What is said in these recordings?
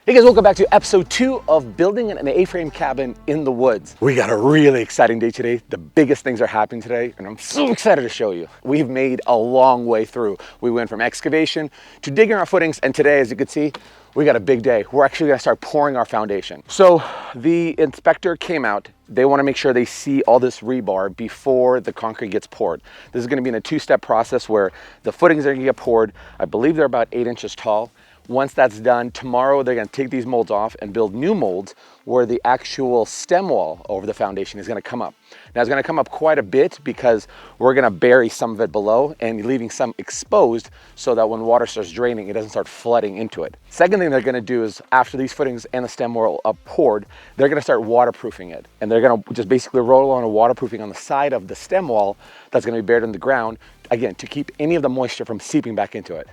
Hey guys, welcome back to episode 2 of building an A-frame cabin in the woods. We got a really exciting day today. The biggest things are happening today, and I'm so excited to show you. We've made a long way through. We went from excavation to digging our footings, and today, as you can see, we got a big day. We're actually gonna start pouring our foundation. So the inspector came out. They wanna make sure they see all this rebar before the concrete gets poured. This is gonna be in a 2-step process where the footings are gonna get poured. I believe they're about 8 inches tall. Once that's done, tomorrow they're gonna take these molds off and build new molds where the actual stem wall over the foundation is gonna come up. Now it's gonna come up quite a bit because we're gonna bury some of it below and leaving some exposed so that when water starts draining, it doesn't start flooding into it. Second thing they're gonna do is after these footings and the stem wall are poured, they're gonna start waterproofing it. And they're gonna just basically roll on a waterproofing on the side of the stem wall that's gonna be buried in the ground, again, to keep any of the moisture from seeping back into it.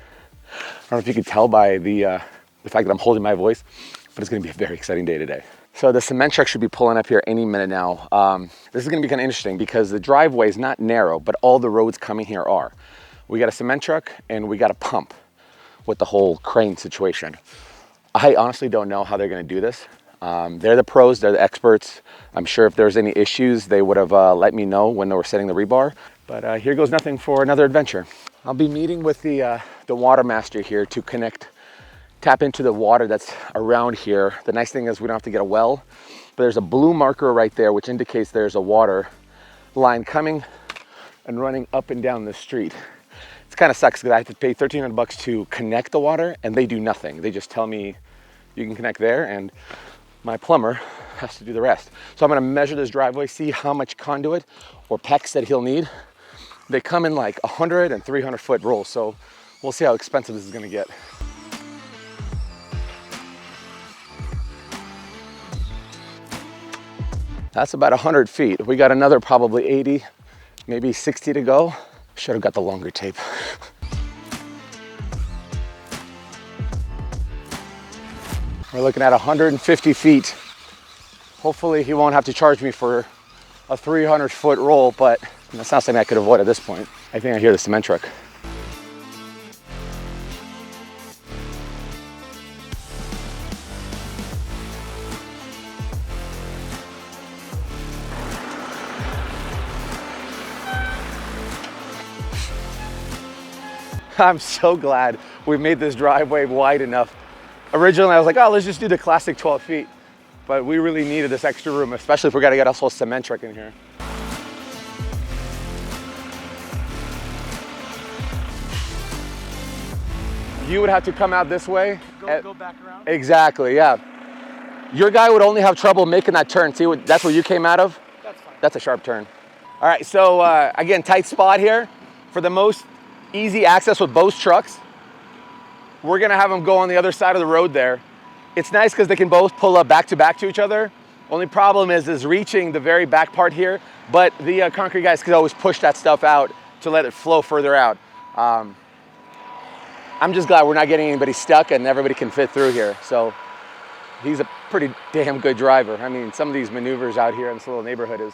I don't know if you can tell by the fact that I'm holding my voice, but it's gonna be a very exciting day today. So the cement truck should be pulling up here any minute now. This is gonna be kind of interesting because the driveway is not narrow, but all the roads coming here are. We got a cement truck and we got a pump with the whole crane situation. I honestly don't know how they're gonna do this. They're the pros, they're the experts. I'm sure if there's any issues, they would have let me know when they were setting the rebar. But here goes nothing for another adventure. I'll be meeting with the water master here to tap into the water that's around here. The nice thing is we don't have to get a well, but there's a blue marker right there which indicates there's a water line coming and running up and down the street. It kind of sucks because I have to pay $1,300 to connect the water and they do nothing. They just tell me you can connect there and my plumber has to do the rest. So I'm gonna measure this driveway, see how much conduit or PEX that he'll need. They come in like 100 and 300 foot rolls, so we'll see how expensive this is gonna get. That's about 100 feet. We got another probably 80, maybe 60 to go. Should have got the longer tape. We're looking at 150 feet. Hopefully he won't have to charge me for a 300 foot roll, but that's not something I could avoid at this point. I think I hear the cement truck. I'm so glad we made this driveway wide enough. Originally I was like, oh, let's just do the classic 12 feet. But we really needed this extra room, especially if we're gonna get us a cement truck in here. You would have to come out this way. Go back around? Exactly, yeah. Your guy would only have trouble making that turn. See, that's where you came out of? That's fine. That's a sharp turn. All right, so again, tight spot here. For the most easy access with both trucks, we're gonna have them go on the other side of the road there. It's nice because they can both pull up back to each other. Only problem is reaching the very back part here, but the concrete guys can always push that stuff out to let it flow further out. I'm just glad we're not getting anybody stuck and everybody can fit through here. So he's a pretty damn good driver. I mean, some of these maneuvers out here in this little neighborhood is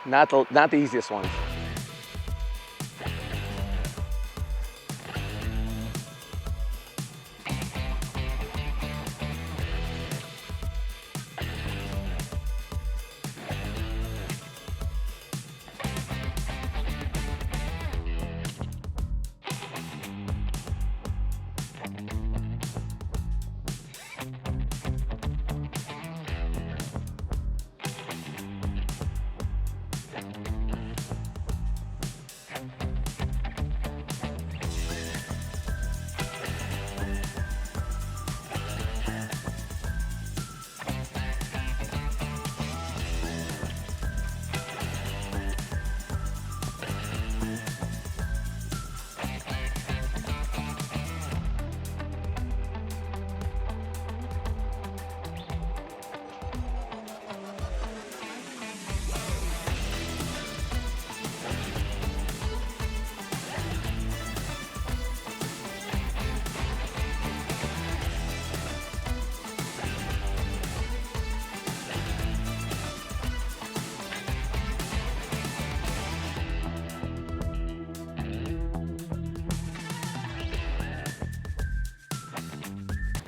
not the easiest ones.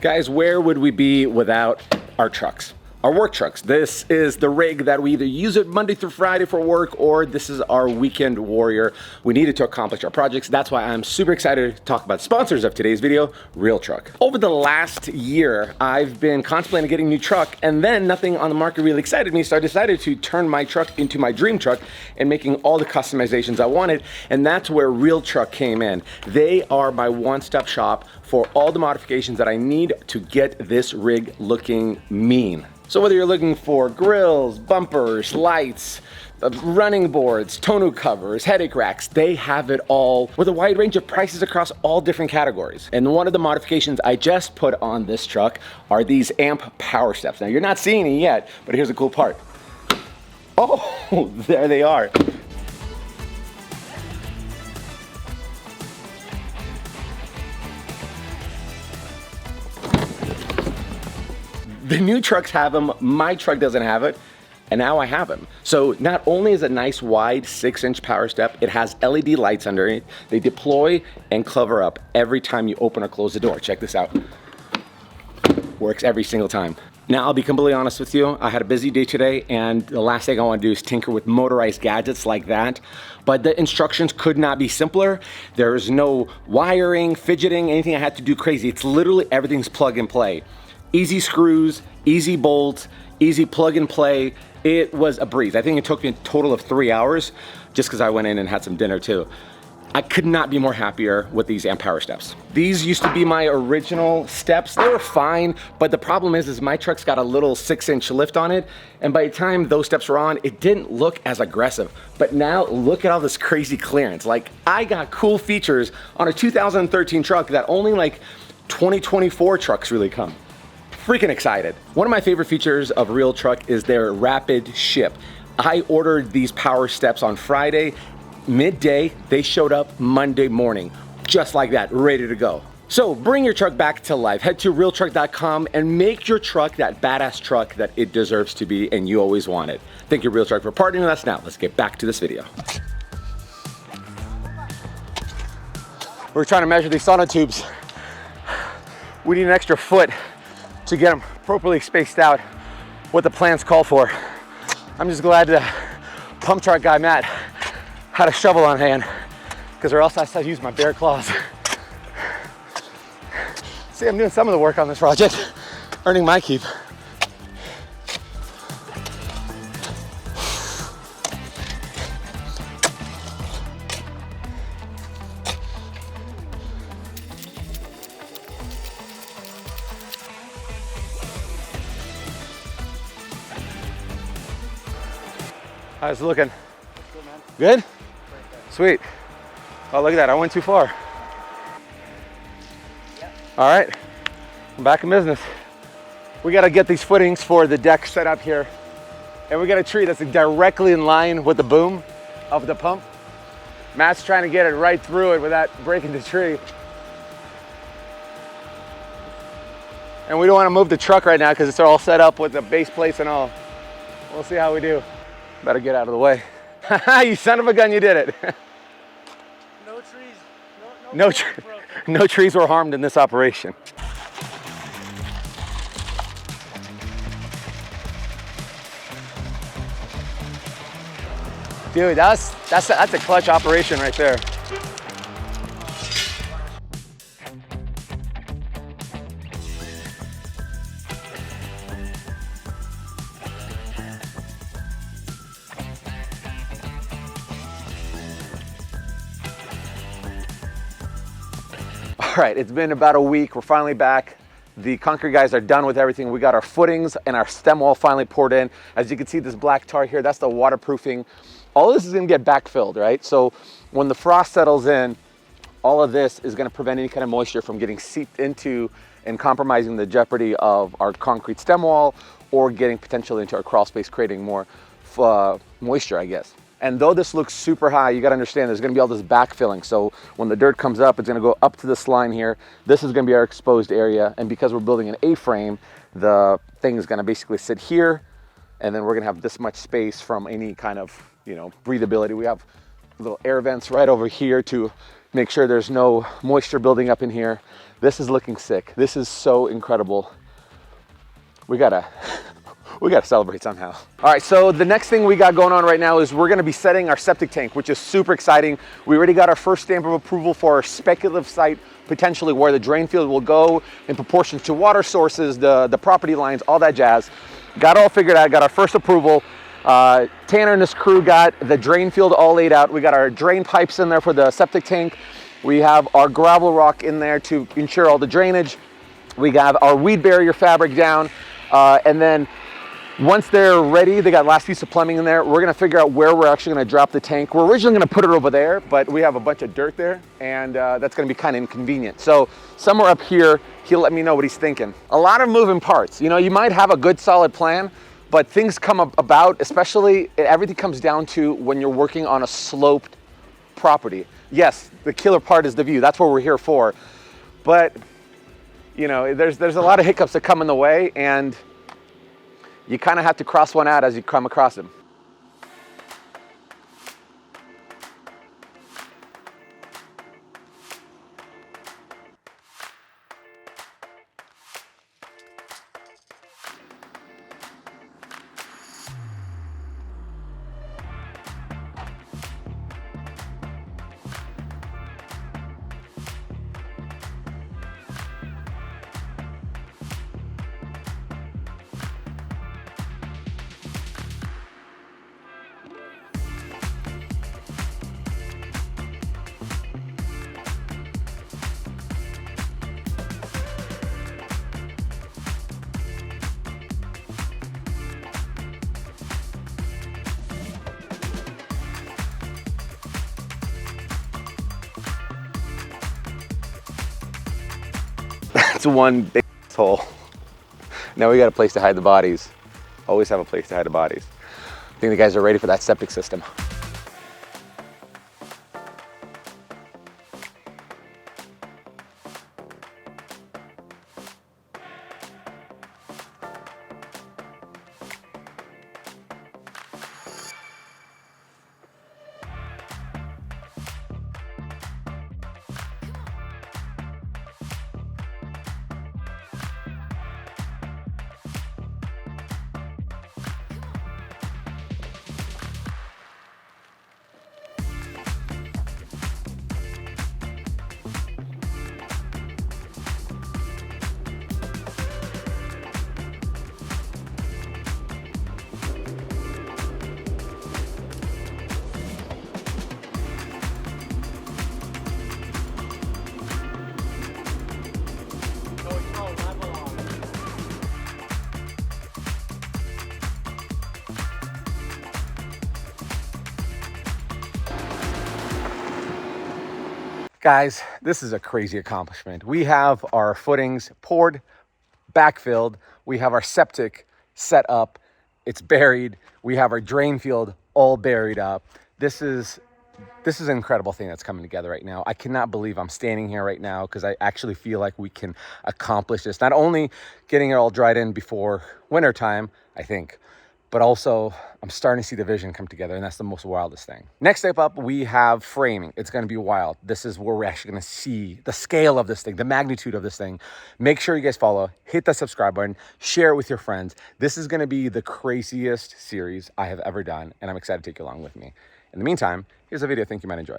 Guys, where would we be without our trucks? Our work trucks. This is the rig that we either use it Monday through Friday for work, or this is our weekend warrior. We need it to accomplish our projects. That's why I'm super excited to talk about sponsors of today's video, Realtruck. Over the last year, I've been contemplating getting a new truck, and then nothing on the market really excited me, so I decided to turn my truck into my dream truck and making all the customizations I wanted, and that's where Realtruck came in. They are my one-stop shop for all the modifications that I need to get this rig looking mean. So whether you're looking for grills, bumpers, lights, running boards, tonneau covers, headache racks, they have it all with a wide range of prices across all different categories. And one of the modifications I just put on this truck are these amp power steps. Now you're not seeing it yet, but here's the cool part. Oh, there they are. The new trucks have them, my truck doesn't have it, and now I have them. So not only is it a nice wide 6-inch power step, it has LED lights under it. They deploy and cover up every time you open or close the door. Check this out. Works every single time. Now, I'll be completely honest with you, I had a busy day today, and the last thing I want to do is tinker with motorized gadgets like that. But the instructions could not be simpler. There's no wiring, fidgeting, anything I had to do crazy. It's literally everything's plug and play. Easy screws, easy bolts, easy plug and play. It was a breeze. I think it took me a total of 3 hours just because I went in and had some dinner too. I could not be more happier with these amp power steps. These used to be my original steps. They were fine, but the problem is my truck's got a little 6-inch lift on it, and by the time those steps were on, it didn't look as aggressive. But now look at all this crazy clearance. Like, I got cool features on a 2013 truck that only like 2024 trucks really come. Freaking excited. One of my favorite features of Realtruck is their rapid ship. I ordered these power steps on Friday, midday. They showed up Monday morning, just like that, ready to go. So bring your truck back to life. Head to realtruck.com and make your truck that badass truck that it deserves to be and you always wanted. Thank you, Realtruck, for partnering with us. Now, let's get back to this video. We're trying to measure these sonotubes. We need an extra foot to get them appropriately spaced out, what the plans call for. I'm just glad the pump truck guy, Matt, had a shovel on hand, because or else I had to use my bare claws. See, I'm doing some of the work on this project, earning my keep. How's it looking? Good, man. Good? Right there. Sweet. Oh, look at that. I went too far. Yep. All right. I'm back in business. We got to get these footings for the deck set up here. And we got a tree that's directly in line with the boom of the pump. Matt's trying to get it right through it without breaking the tree. And we don't want to move the truck right now because it's all set up with the base plates and all. We'll see how we do. Better get out of the way. You son of a gun, you did it. No trees. No trees were harmed in this operation. Dude, that's a clutch operation right there. All right, it's been about a week. We're finally back. The concrete guys are done with everything. We got our footings and our stem wall finally poured in. As you can see, this black tar here, that's the waterproofing. All of this is gonna get backfilled, right? So when the frost settles in, all of this is gonna prevent any kind of moisture from getting seeped into and compromising the jeopardy of our concrete stem wall or getting potentially into our crawl space, creating more moisture, I guess. And though this looks super high, you gotta understand there's gonna be all this backfilling. So when the dirt comes up, it's gonna go up to this line here. This is gonna be our exposed area. And because we're building an A-frame, the thing is gonna basically sit here, and then we're gonna have this much space from any kind of, breathability. We have little air vents right over here to make sure there's no moisture building up in here. This is looking sick. This is so incredible. We gotta celebrate somehow. All right, so the next thing we got going on right now is we're gonna be setting our septic tank, which is super exciting. We already got our first stamp of approval for our speculative site, potentially where the drain field will go in proportion to water sources, the property lines, all that jazz. Got all figured out, got our first approval. Tanner and his crew got the drain field all laid out. We got our drain pipes in there for the septic tank. We have our gravel rock in there to ensure all the drainage. We got our weed barrier fabric down. And then once they're ready, they got last piece of plumbing in there. We're gonna figure out where we're actually gonna drop the tank. We're originally gonna put it over there, but we have a bunch of dirt there, and that's gonna be kind of inconvenient. So somewhere up here, he'll let me know what he's thinking. A lot of moving parts. You know, you might have a good solid plan, but things come about, especially everything comes down to when you're working on a sloped property. Yes, the killer part is the view. That's what we're here for. But, you know, there's a lot of hiccups that come in the way, and you kind of have to cross one out as you come across them. That's one big hole. Now we got a place to hide the bodies. Always have a place to hide the bodies. I think the guys are ready for that septic system. Guys, this is a crazy accomplishment. We have our footings poured, backfilled. We have our septic set up. It's buried. We have our drain field all buried up. This is an incredible thing that's coming together right now. I cannot believe I'm standing here right now because I actually feel like we can accomplish this. Not only getting it all dried in before wintertime, I think, but also I'm starting to see the vision come together, and that's the most wildest thing. Next step up, we have framing. It's gonna be wild. This is where we're actually gonna see the scale of this thing, the magnitude of this thing. Make sure you guys follow, hit the subscribe button, share it with your friends. This is gonna be the craziest series I have ever done, and I'm excited to take you along with me. In the meantime, here's a video I think you might enjoy.